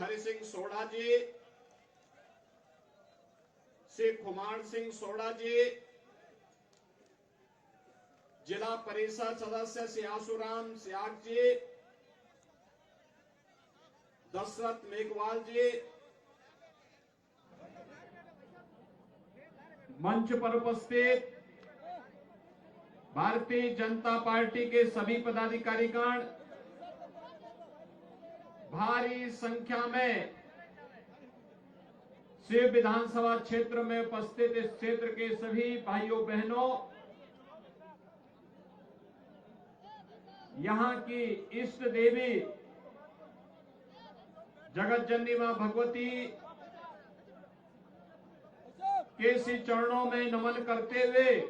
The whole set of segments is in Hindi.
हरि सिंह सोढ़ा जी, श्री खुमाण सिंह सोढ़ा जी, जिला परिषद सदस्य श्री आशुराम सियाग जी, दशरथ मेघवाल जी, मंच पर उपस्थित भारतीय जनता पार्टी के सभी पदाधिकारीगण, भारी संख्या में शिव विधानसभा क्षेत्र में उपस्थित इस क्षेत्र के सभी भाइयों बहनों, यहां की इष्ट देवी जगत जननी मां भगवती के श्री चरणों में नमन करते हुए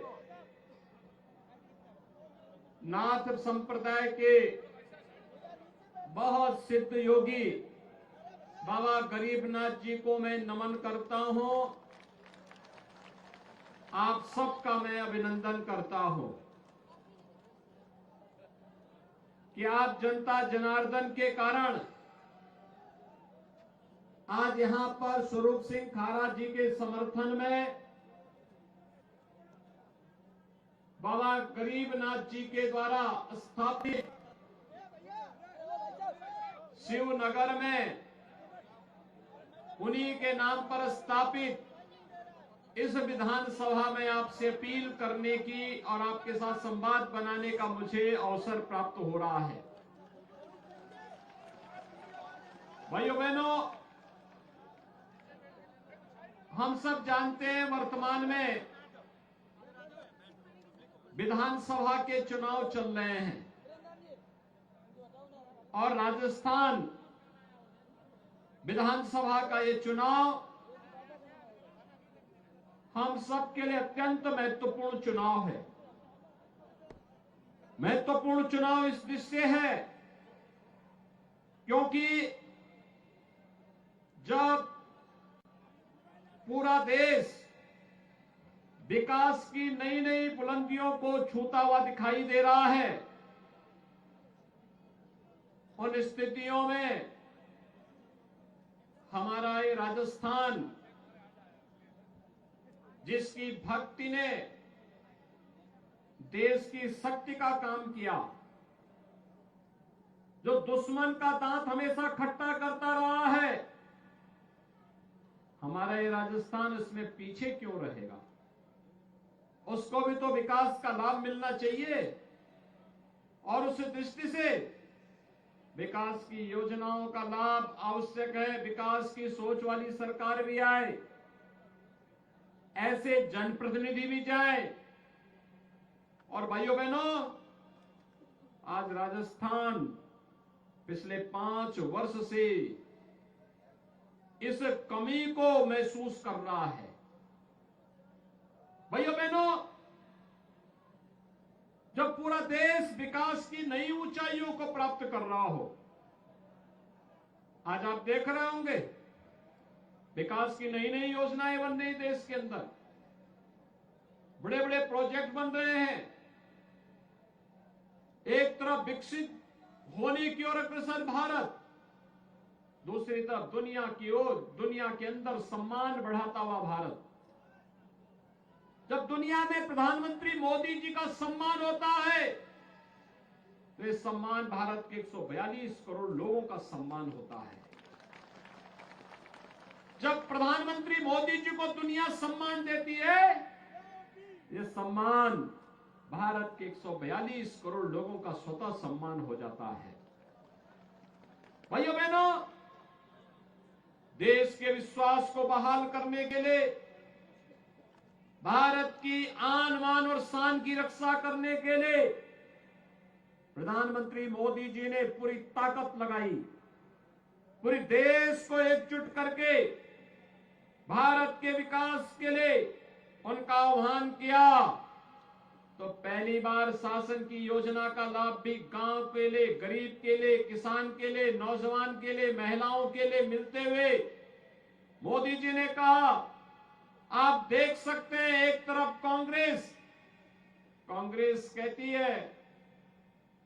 नाथ संप्रदाय के बहुत सिद्ध योगी बाबा गरीबनाथ जी को मैं नमन करता हूं। आप सबका मैं अभिनंदन करता हूं कि आप जनता जनार्दन के कारण आज यहां पर स्वरूप सिंह खारा जी के समर्थन में बाबा गरीबनाथ जी के द्वारा स्थापित शिवनगर में उन्हीं के नाम पर स्थापित इस विधानसभा में आपसे अपील करने की और आपके साथ संवाद बनाने का मुझे अवसर प्राप्त हो रहा है। भाइयों बहनों, हम सब जानते हैं वर्तमान में विधानसभा के चुनाव चल रहे हैं और राजस्थान विधानसभा का ये चुनाव हम सब के लिए अत्यंत महत्वपूर्ण चुनाव है। महत्वपूर्ण चुनाव इस दृष्टि है क्योंकि जब पूरा देश विकास की नई नई बुलंदियों को छूता हुआ दिखाई दे रहा है, उन स्थितियों में हमारा ये राजस्थान, जिसकी भक्ति ने देश की शक्ति का काम किया, जो दुश्मन का दांत हमेशा खट्टा करता रहा है, हमारा ये राजस्थान इसमें पीछे क्यों रहेगा? उसको भी तो विकास का लाभ मिलना चाहिए और उस दृष्टि से विकास की योजनाओं का लाभ आवश्यक है। विकास की सोच वाली सरकार भी आए, ऐसे जनप्रतिनिधि भी जाए। और भाइयों बहनों, आज राजस्थान पिछले 5 वर्ष से इस कमी को महसूस कर रहा है। भाइयों बहनों, जब पूरा देश विकास की नई ऊंचाइयों को प्राप्त कर रहा हो, आज आप देख रहे होंगे विकास की नई नई योजनाएं बन रही देश के अंदर, बड़े बड़े प्रोजेक्ट बन रहे हैं। एक तरफ विकसित होने की ओर अग्रसर भारत, दूसरी तरफ दुनिया की ओर, दुनिया के अंदर सम्मान बढ़ाता हुआ भारत। जब दुनिया में प्रधानमंत्री मोदी जी का सम्मान होता है तो ये सम्मान भारत के 142 करोड़ लोगों का सम्मान होता है। जब प्रधानमंत्री मोदी जी को दुनिया सम्मान देती है, ये सम्मान भारत के 142 करोड़ लोगों का स्वतः सम्मान हो जाता है। भाइयों बहनों, देश के विश्वास को बहाल करने के लिए, भारत की आन बान और शान की रक्षा करने के लिए प्रधानमंत्री मोदी जी ने पूरी ताकत लगाई, पूरे देश को एकजुट करके भारत के विकास के लिए उनका आह्वान किया। तो पहली बार शासन की योजना का लाभ भी गांव के लिए, गरीब के लिए, किसान के लिए, नौजवान के लिए, महिलाओं के लिए मिलते हुए मोदी जी ने कहा, आप देख सकते हैं एक तरफ कांग्रेस कहती है,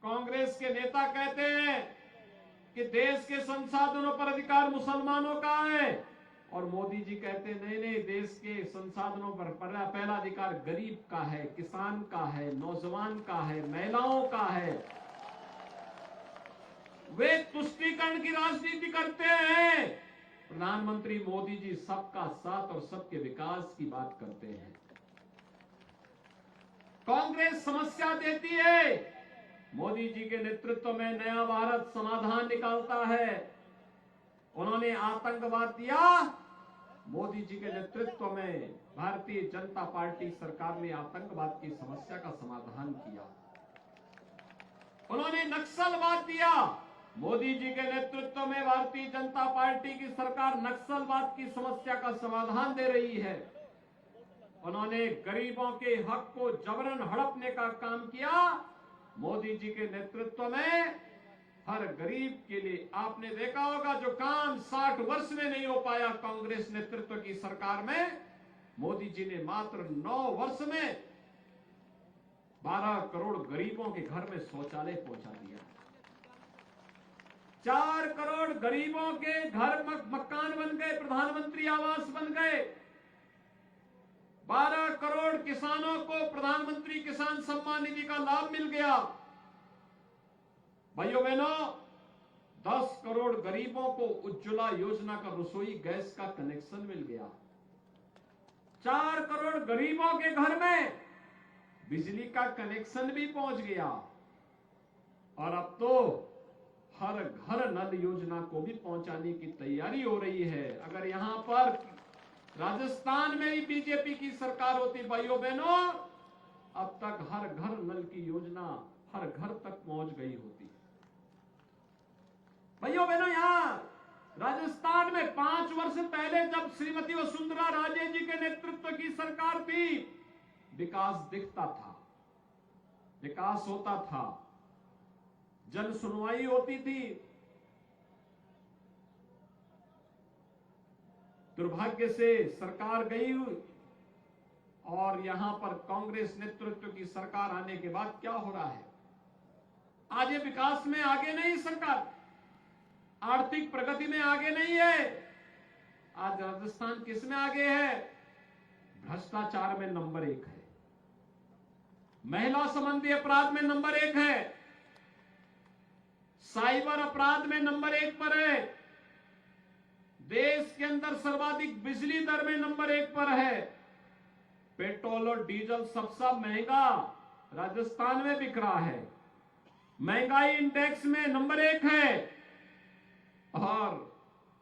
कांग्रेस के नेता कहते हैं कि देश के संसाधनों पर अधिकार मुसलमानों का है, और मोदी जी कहते नहीं नहीं, देश के संसाधनों पर पहला अधिकार गरीब का है, किसान का है, नौजवान का है, महिलाओं का है। वे तुष्टीकरण की राजनीति करते हैं। प्रधानमंत्री मोदी जी सबका साथ और सबके विकास की बात करते हैं। कांग्रेस समस्या देती है, मोदी जी के नेतृत्व में नया भारत समाधान निकालता है। उन्होंने आतंकवाद दिया, मोदी जी के नेतृत्व में भारतीय जनता पार्टी सरकार ने आतंकवाद की समस्या का समाधान किया। उन्होंने नक्सलवाद दिया, मोदी जी के नेतृत्व में भारतीय जनता पार्टी की सरकार नक्सलवाद की समस्या का समाधान दे रही है। उन्होंने गरीबों के हक को जबरन हड़पने का काम किया, मोदी जी के नेतृत्व में हर गरीब के लिए आपने देखा होगा जो काम 60 वर्ष में नहीं हो पाया कांग्रेस नेतृत्व की सरकार में, मोदी जी ने मात्र 9 वर्ष में 12 करोड़ गरीबों के घर में शौचालय पहुंचा दिया। 4 करोड़ गरीबों के घर मकान बन गए, प्रधानमंत्री आवास बन गए। 12 करोड़ किसानों को प्रधानमंत्री किसान सम्मान निधि का लाभ मिल गया। भाइयों बहनों, 10 करोड़ गरीबों को उज्ज्वला योजना का रसोई गैस का कनेक्शन मिल गया। 4 करोड़ गरीबों के घर में बिजली का कनेक्शन भी पहुंच गया। और अब तो हर घर नल योजना को भी पहुंचाने की तैयारी हो रही है। अगर यहां पर राजस्थान में भी बीजेपी की सरकार होती, भाइयों बहनों, अब तक हर घर नल की योजना हर घर तक पहुंच गई होती। भाइयों बहनों, यहां राजस्थान में 5 वर्ष पहले जब श्रीमती वसुंधरा राजे जी के नेतृत्व की सरकार थी, विकास दिखता था, विकास होता था, जन सुनवाई होती थी। दुर्भाग्य से सरकार गई और यहां पर कांग्रेस नेतृत्व की सरकार आने के बाद क्या हो रहा है? आज ये विकास में आगे नहीं, सरकार आर्थिक प्रगति में आगे नहीं है। आज राजस्थान किस में आगे है? भ्रष्टाचार में नंबर 1 है, महिला संबंधी अपराध में नंबर 1 है, साइबर अपराध में नंबर 1 पर है, देश के अंदर सर्वाधिक बिजली दर में नंबर 1 पर है, पेट्रोल और डीजल सबसे महंगा राजस्थान में बिक रहा है, महंगाई इंडेक्स में नंबर 1 है, और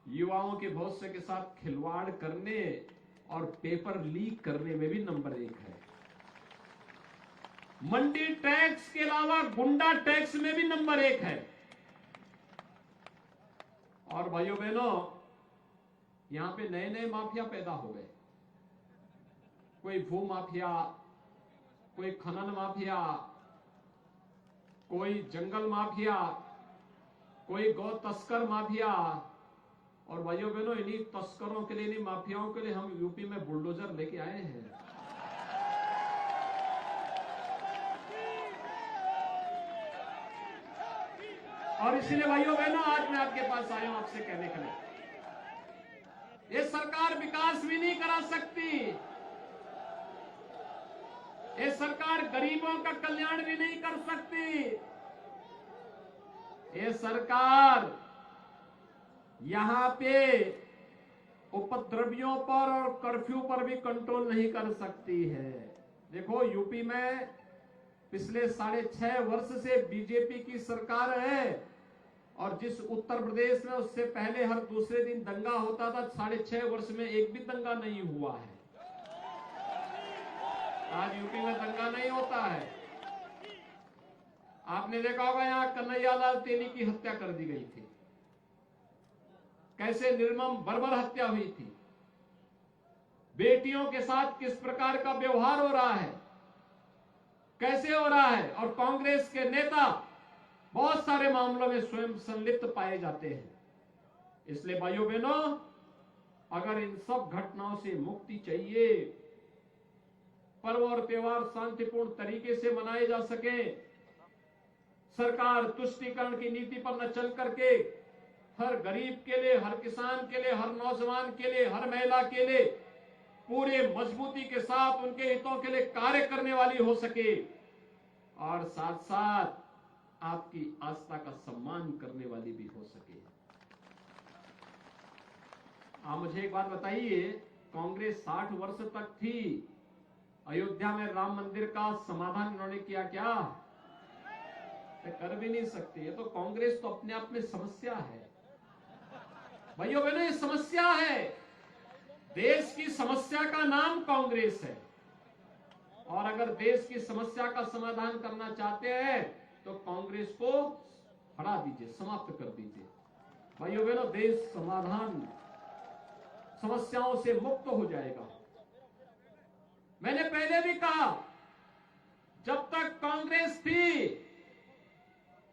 युवाओं के भविष्य के साथ खिलवाड़ करने और पेपर लीक करने में भी नंबर 1 है। मंडी टैक्स के अलावा गुंडा टैक्स में भी नंबर 1 है। और भाइयों बहनों, यहां पे नए नए माफिया पैदा हो गए। कोई भू माफिया, कोई खनन माफिया, कोई जंगल माफिया, कोई गौ तस्कर माफिया। और भाइयों बहनों, इन्हीं तस्करों के लिए, इन्हीं माफियाओं के लिए हम यूपी में बुलडोजर लेके आए हैं। और इसीलिए भाइयों बहनों, आज मैं आपके पास आया हूं आपसे कहने के लिए, ये सरकार विकास भी नहीं करा सकती, ये सरकार गरीबों का कल्याण भी नहीं कर सकती, ये सरकार यहां पे उपद्रवियों पर और कर्फ्यू पर भी कंट्रोल नहीं कर सकती है। देखो, यूपी में पिछले 6.5 वर्ष से बीजेपी की सरकार है, और जिस उत्तर प्रदेश में उससे पहले हर दूसरे दिन दंगा होता था, 6.5 वर्ष में एक भी दंगा नहीं हुआ है। आज यूपी में दंगा नहीं होता है। आपने देखा होगा यहां कन्हैयालाल तेली की हत्या कर दी गई थी, कैसे निर्मम बर्बर हत्या हुई थी, बेटियों के साथ किस प्रकार का व्यवहार हो रहा है, कैसे हो रहा है। और कांग्रेस के नेता बहुत सारे मामलों में स्वयं संलिप्त पाए जाते हैं। इसलिए भाइयों बहनों, अगर इन सब घटनाओं से मुक्ति चाहिए, पर्व और त्योहार शांतिपूर्ण तरीके से मनाए जा सके, सरकार तुष्टीकरण की नीति पर न चल करके हर गरीब के लिए, हर किसान के लिए, हर नौजवान के लिए, हर महिला के लिए पूरे मजबूती के साथ उनके हितों के लिए कार्य करने वाली हो सके और साथ साथ आपकी आस्था का सम्मान करने वाली भी हो सके। आप मुझे एक बात बताइए, कांग्रेस 60 वर्ष तक थी, अयोध्या में राम मंदिर का समाधान इन्होंने किया क्या? कर भी नहीं सकते। ये तो कांग्रेस तो अपने आप में समस्या है भाइयों बहनों, ये समस्या है। देश की समस्या का नाम कांग्रेस है और अगर देश की समस्या का समाधान करना चाहते हैं तो कांग्रेस को हटा दीजिए, समाप्त कर दीजिए। भाइयों बहनों, देश समाधान समस्याओं से मुक्त हो जाएगा। मैंने पहले भी कहा, जब तक कांग्रेस थी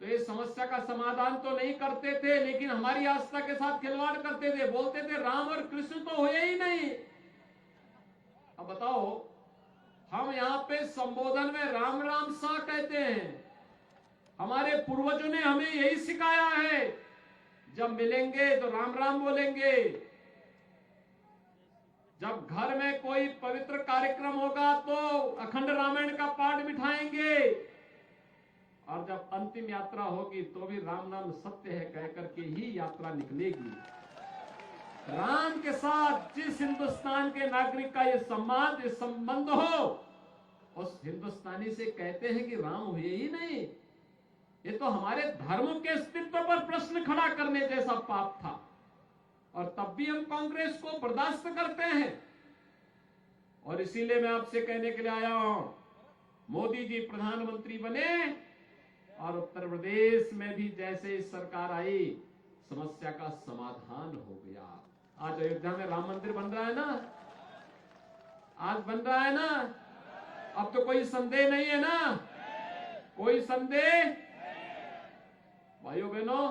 तो ये समस्या का समाधान तो नहीं करते थे, लेकिन हमारी आस्था के साथ खिलवाड़ करते थे। बोलते थे राम और कृष्ण तो हुए ही नहीं। अब बताओ, हम यहां पे संबोधन में राम राम सा कहते हैं। हमारे पूर्वजों ने हमें यही सिखाया है, जब मिलेंगे तो राम राम बोलेंगे, जब घर में कोई पवित्र कार्यक्रम होगा तो अखंड रामायण का पाठ बिठाएंगे और जब अंतिम यात्रा होगी तो भी राम नाम सत्य है कहकर के ही यात्रा निकलेगी। राम के साथ जिस हिंदुस्तान के नागरिक का ये सम्मान, ये संबंध हो, उस हिंदुस्तानी से कहते हैं कि राम हुए ही नहीं। ये तो हमारे धर्म के अस्तित्व पर प्रश्न खड़ा करने जैसा पाप था और तब भी हम कांग्रेस को बर्दाश्त करते हैं। और इसीलिए मैं आपसे कहने के लिए आया हूं, मोदी जी प्रधानमंत्री बने और उत्तर प्रदेश में भी जैसे ही सरकार आई, समस्या का समाधान हो गया। आज अयोध्या में राम मंदिर बन रहा है ना, आज बन रहा है ना। अब तो कोई संदेह नहीं है ना, कोई संदेह। भाइयों बहनों,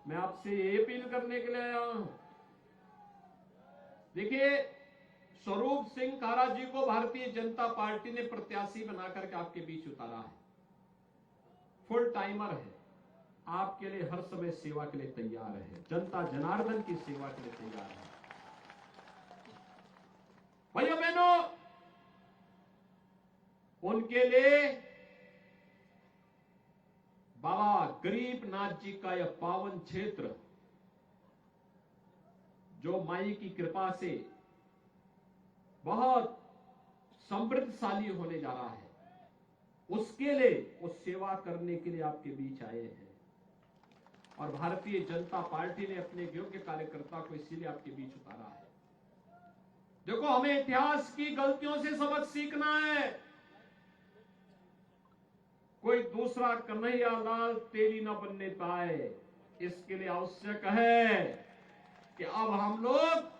मैं आपसे ये अपील करने के लिए आया हूं। देखिए, स्वरूप सिंह खारा जी को भारतीय जनता पार्टी ने प्रत्याशी बनाकर के आपके बीच उतारा है। फुल टाइमर है, आपके लिए हर समय सेवा के लिए तैयार है, जनता जनार्दन की सेवा के लिए तैयार है। भाइयों बहनों, उनके लिए बाबा गरीबनाथ जी का यह पावन क्षेत्र, जो माई की कृपा से बहुत समृद्धशाली होने जा रहा है, उसके लिए, उस सेवा करने के लिए आपके बीच आए हैं। और भारतीय जनता पार्टी ने अपने योग्य कार्यकर्ता को इसीलिए आपके बीच उतारा है। देखो, हमें इतिहास की गलतियों से सबक सीखना है। कोई दूसरा कन्हैया लाल तेली न बनने पाए, इसके लिए आवश्यक है कि अब हम लोग,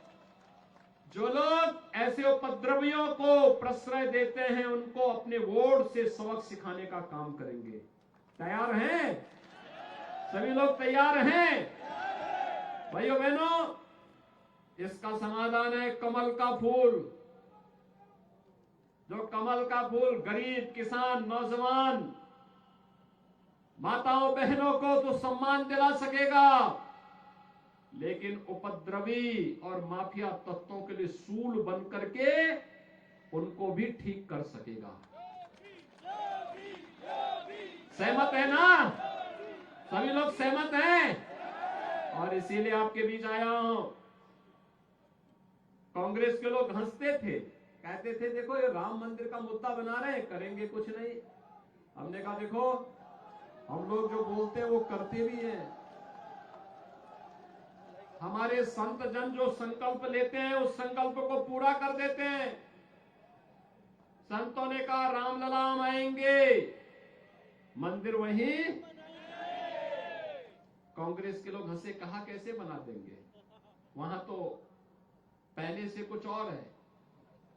जो लोग ऐसे उपद्रवियों को प्रश्रय देते हैं, उनको अपने वोट से सबक सिखाने का काम करेंगे। तैयार हैं? सभी लोग तैयार हैं? भाइयों बहनों, इसका समाधान है कमल का फूल। जो कमल का फूल गरीब, किसान, नौजवान, माताओं बहनों को तो सम्मान दिला सकेगा, लेकिन उपद्रवी और माफिया तत्वों के लिए सूल बन करके उनको भी ठीक कर सकेगा। सहमत है ना? सभी लोग सहमत हैं? और इसीलिए आपके बीच आया हूं। कांग्रेस के लोग हंसते थे, कहते थे देखो ये राम मंदिर का मुद्दा बना रहे हैं, करेंगे कुछ नहीं। हमने कहा देखो, हम लोग जो बोलते हैं वो करते भी हैं। हमारे संत जन जो संकल्प लेते हैं उस संकल्प को पूरा कर देते हैं। संतों ने कहा रामलला हम आएंगे, मंदिर वहीं। कांग्रेस के लोग हंसे, कहा कैसे बना देंगे, वहां तो पहले से कुछ और है।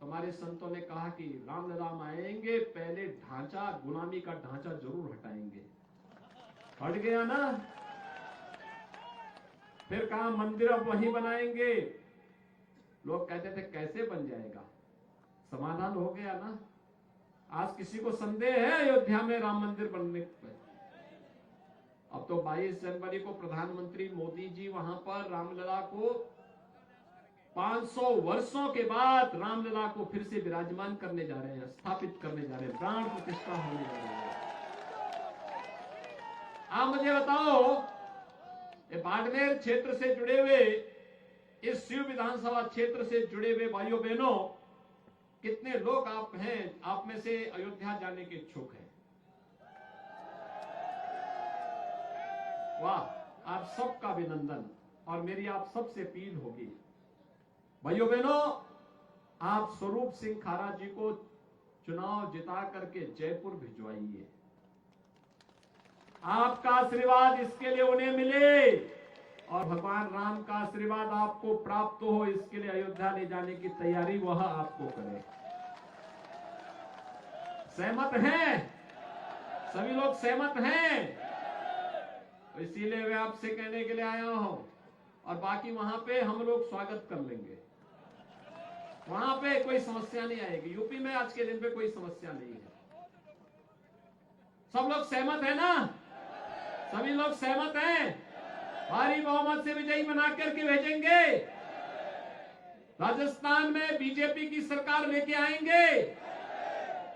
तुम्हारे संतों ने कहा कि रामलला हम आएंगे, पहले ढांचा, गुलामी का ढांचा जरूर हटाएंगे। हट गया ना? फिर कहा मंदिर अब वहीं बनाएंगे। लोग कहते थे कैसे बन जाएगा, समाधान हो गया ना। आज किसी को संदेह है अयोध्या में राम मंदिर बनने पर? अब तो 22 जनवरी को प्रधानमंत्री मोदी जी वहां पर रामलला को 500 वर्षों के बाद रामलला को फिर से विराजमान करने जा रहे हैं, स्थापित करने जा रहे हैं, प्राण प्रतिष्ठा होने जा रही है। आप मुझे बताओ, ये बाड़मेर क्षेत्र से जुड़े हुए, इस शिव विधानसभा क्षेत्र से जुड़े हुए भाइयों बहनों, कितने लोग आप हैं, आप में से अयोध्या जाने के इच्छुक हैं? वाह, आप सबका अभिनंदन। और मेरी आप सबसे अपील होगी, भाइयों बहनों, आप स्वरूप सिंह खारा जी को चुनाव जिता करके जयपुर भिजवाइए। आपका आशीर्वाद इसके लिए उन्हें मिले और भगवान राम का आशीर्वाद आपको प्राप्त हो, इसके लिए अयोध्या ले जाने की तैयारी वह आपको करे। सहमत हैं? सभी लोग सहमत हैं? तो इसीलिए मैं आपसे कहने के लिए आया हूं। और बाकी वहां पे हम लोग स्वागत कर लेंगे, वहां पे कोई समस्या नहीं आएगी। यूपी में आज के दिन पे कोई समस्या नहीं है। सब लोग सहमत है ना? सभी लोग सहमत हैं? भारी बहुमत से विजयी बना करके भेजेंगे। राजस्थान में बीजेपी की सरकार लेके आएंगे।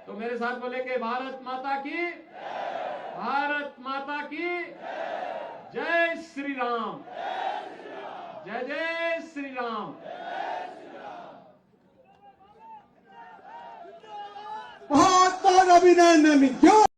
तो मेरे साथ बोलेंगे, भारत माता की, भारत माता की जय श्री राम, जय जय श्री राम। बहुत बहुत अभिनंदन।